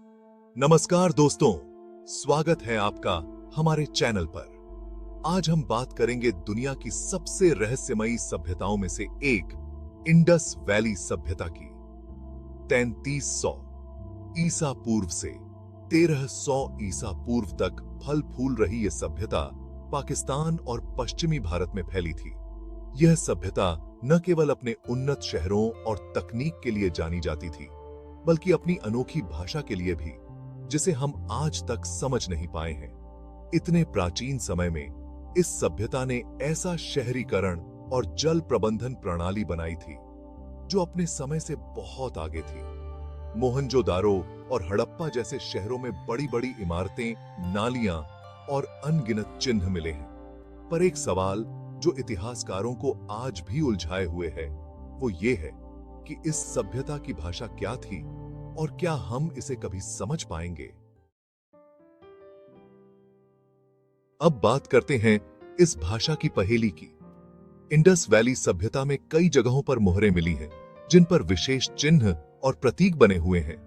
नमस्कार दोस्तों, स्वागत है आपका हमारे चैनल पर। आज हम बात करेंगे दुनिया की सबसे रहस्यमयी सभ्यताओं में से एक इंडस वैली सभ्यता की। 3300 ईसा पूर्व से 1300 ईसा पूर्व तक फल फूल रही यह सभ्यता पाकिस्तान और पश्चिमी भारत में फैली थी। यह सभ्यता न केवल अपने उन्नत शहरों और तकनीक के लिए जानी जाती थी, बल्कि अपनी अनोखी भाषा के लिए भी, जिसे हम आज तक समझ नहीं पाए हैं। इतने प्राचीन समय में इस सभ्यता ने ऐसा शहरीकरण और जल प्रबंधन प्रणाली बनाई थी जो अपने समय से बहुत आगे थी। मोहनजोदारो और हड़प्पा जैसे शहरों में बड़ी बड़ी इमारतें, नालियां और अनगिनत चिन्ह मिले हैं। पर एक सवाल जो इतिहासकारों को आज भी उलझाए हुए है, वो ये है कि इस सभ्यता की भाषा क्या थी और क्या हम इसे कभी समझ पाएंगे। अब बात करते हैं इस भाषा की पहेली की। इंडस वैली सभ्यता में कई जगहों पर मोहरें मिली हैं, जिन पर विशेष चिन्ह और प्रतीक बने हुए हैं।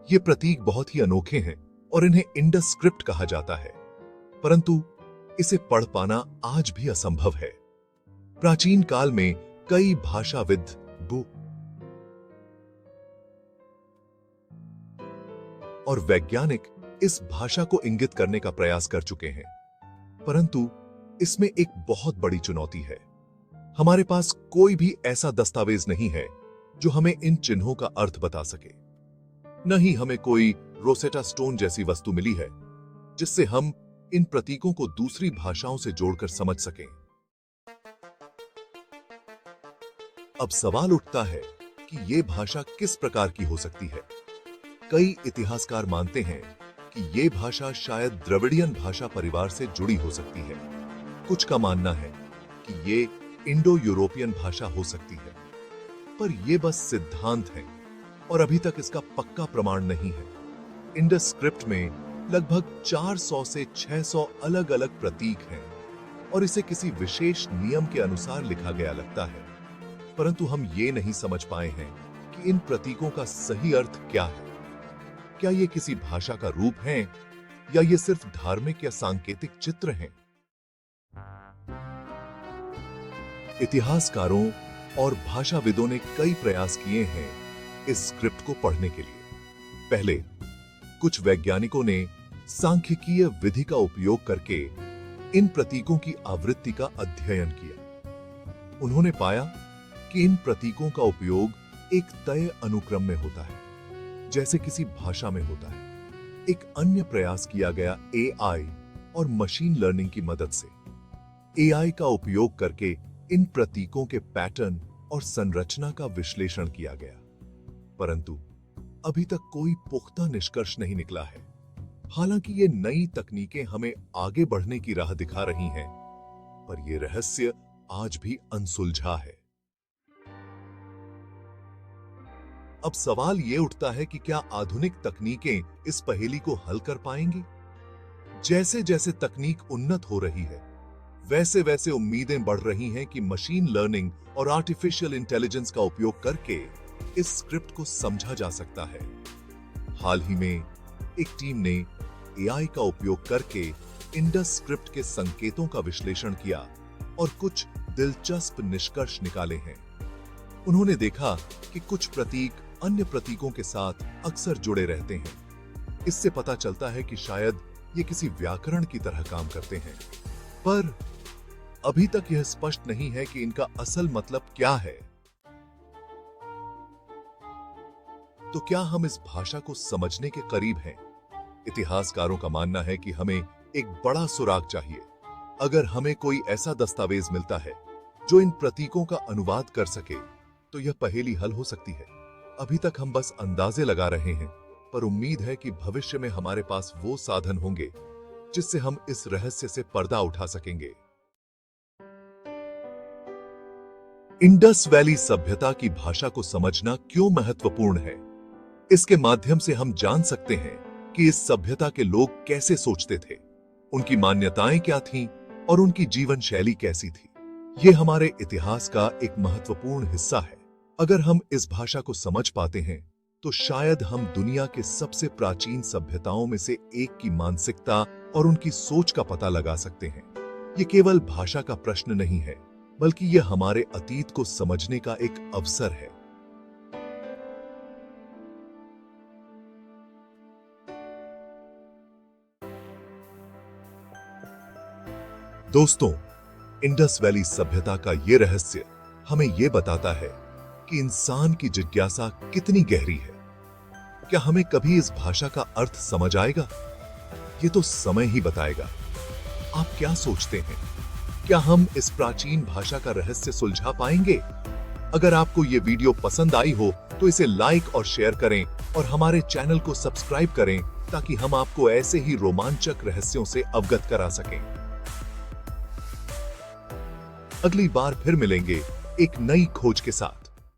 ये प्रतीक बहुत ही अनोखे हैं और इन्हें इंडस स्क्रिप्ट कहा जाता है, परंतु इसे पढ़ पाना आज भी असंभव है। प्राचीन काल में कई भाषाविद और वैज्ञानिक इस भाषा को इंगित करने का प्रयास कर चुके हैं, परंतु इसमें एक बहुत बड़ी चुनौती है। हमारे पास कोई भी ऐसा दस्तावेज नहीं है जो हमें इन चिन्हों का अर्थ बता सके। न ही हमें कोई रोसेटा स्टोन जैसी वस्तु मिली है जिससे हम इन प्रतीकों को दूसरी भाषाओं से जोड़कर समझ सकें। अब सवाल उठता है कि यह भाषा किस प्रकार की हो सकती है। कई इतिहासकार मानते हैं कि यह भाषा शायद द्रविडियन भाषा परिवार से जुड़ी हो सकती है। कुछ का मानना है कि यह इंडो यूरोपियन भाषा हो सकती है, पर यह बस सिद्धांत है और अभी तक इसका पक्का प्रमाण नहीं है। इंडस स्क्रिप्ट में लगभग 400 से 600 अलग-अलग प्रतीक हैं और इसे किसी विशेष नियम के अनुसार लिखा गया लगता है, परंतु हम ये नहीं समझ पाए हैं कि इन प्रतीकों का सही अर्थ क्या है। क्या ये किसी भाषा का रूप हैं या ये सिर्फ धार्मिक या सांकेतिक चित्र हैं? इतिहासकारों और भाषाविदों ने कई प्रयास किए हैं इस स्क्रिप्ट को पढ़ने के लिए। पहले कुछ वैज्ञानिकों ने सांख्यिकीय विधि का उपयोग करके इन प्रतीकों की आवृत्ति का अध्ययन किया। उन्होंने पाया कि इन प्रतीकों का उपयोग एक तय अनुक्रम में होता है, जैसे किसी भाषा में होता है। एक अन्य प्रयास किया गया एआई और मशीन लर्निंग की मदद से। एआई का उपयोग करके इन प्रतीकों के पैटर्न और संरचना का विश्लेषण किया गया, परंतु अभी तक कोई पुख्ता निष्कर्ष नहीं निकला है। हालांकि ये नई तकनीकें हमें आगे बढ़ने की राह दिखा रही हैं, पर यह रहस्य आज भी अनसुलझा है। अब सवाल यह उठता है कि क्या आधुनिक तकनीकें इस पहेली को हल कर पाएंगी? जैसे जैसे तकनीक उन्नत हो रही है, वैसे वैसे उम्मीदें बढ़ रही हैं कि मशीन लर्निंग और आर्टिफिशियल इंटेलिजेंस का उपयोग करके इस स्क्रिप्ट को समझा जा सकता है। हाल ही में एक टीम ने एआई का उपयोग करके इंडस स्क्रिप्ट के संकेतों का विश्लेषण किया और कुछ दिलचस्प निष्कर्ष निकाले हैं। उन्होंने देखा कि कुछ प्रतीक अन्य प्रतीकों के साथ अक्सर जुड़े रहते हैं। इससे पता चलता है कि शायद ये किसी व्याकरण की तरह काम करते हैं, पर अभी तक यह स्पष्ट नहीं है कि इनका असल मतलब क्या है। तो क्या हम इस भाषा को समझने के करीब हैं? इतिहासकारों का मानना है कि हमें एक बड़ा सुराग चाहिए। अगर हमें कोई ऐसा दस्तावेज मिलता है जो इन प्रतीकों का अनुवाद कर सके, तो यह पहेली हल हो सकती है। अभी तक हम बस अंदाजे लगा रहे हैं, पर उम्मीद है कि भविष्य में हमारे पास वो साधन होंगे जिससे हम इस रहस्य से पर्दा उठा सकेंगे। इंडस वैली सभ्यता की भाषा को समझना क्यों महत्वपूर्ण है? इसके माध्यम से हम जान सकते हैं कि इस सभ्यता के लोग कैसे सोचते थे, उनकी मान्यताएं क्या थीं और उनकी जीवन शैली कैसी थी। ये हमारे इतिहास का एक महत्वपूर्ण हिस्सा है। अगर हम इस भाषा को समझ पाते हैं तो शायद हम दुनिया के सबसे प्राचीन सभ्यताओं में से एक की मानसिकता और उनकी सोच का पता लगा सकते हैं। ये केवल भाषा का प्रश्न नहीं है, बल्कि यह हमारे अतीत को समझने का एक अवसर है। दोस्तों, इंडस वैली सभ्यता का यह रहस्य हमें यह बताता है कि इंसान की जिज्ञासा कितनी गहरी है। क्या हमें कभी इस भाषा का अर्थ समझ आएगा? ये तो समय ही बताएगा। आप क्या सोचते हैं? क्या हम इस प्राचीन भाषा का रहस्य सुलझा पाएंगे? अगर आपको ये वीडियो पसंद आई हो तो इसे लाइक और शेयर करें और हमारे चैनल को सब्सक्राइब करें ताकि हम आपको ऐसे ही रोमांचक रहस्यों से अवगत करा सकें। अगली बार फिर मिलेंगे एक नई खोज के साथ।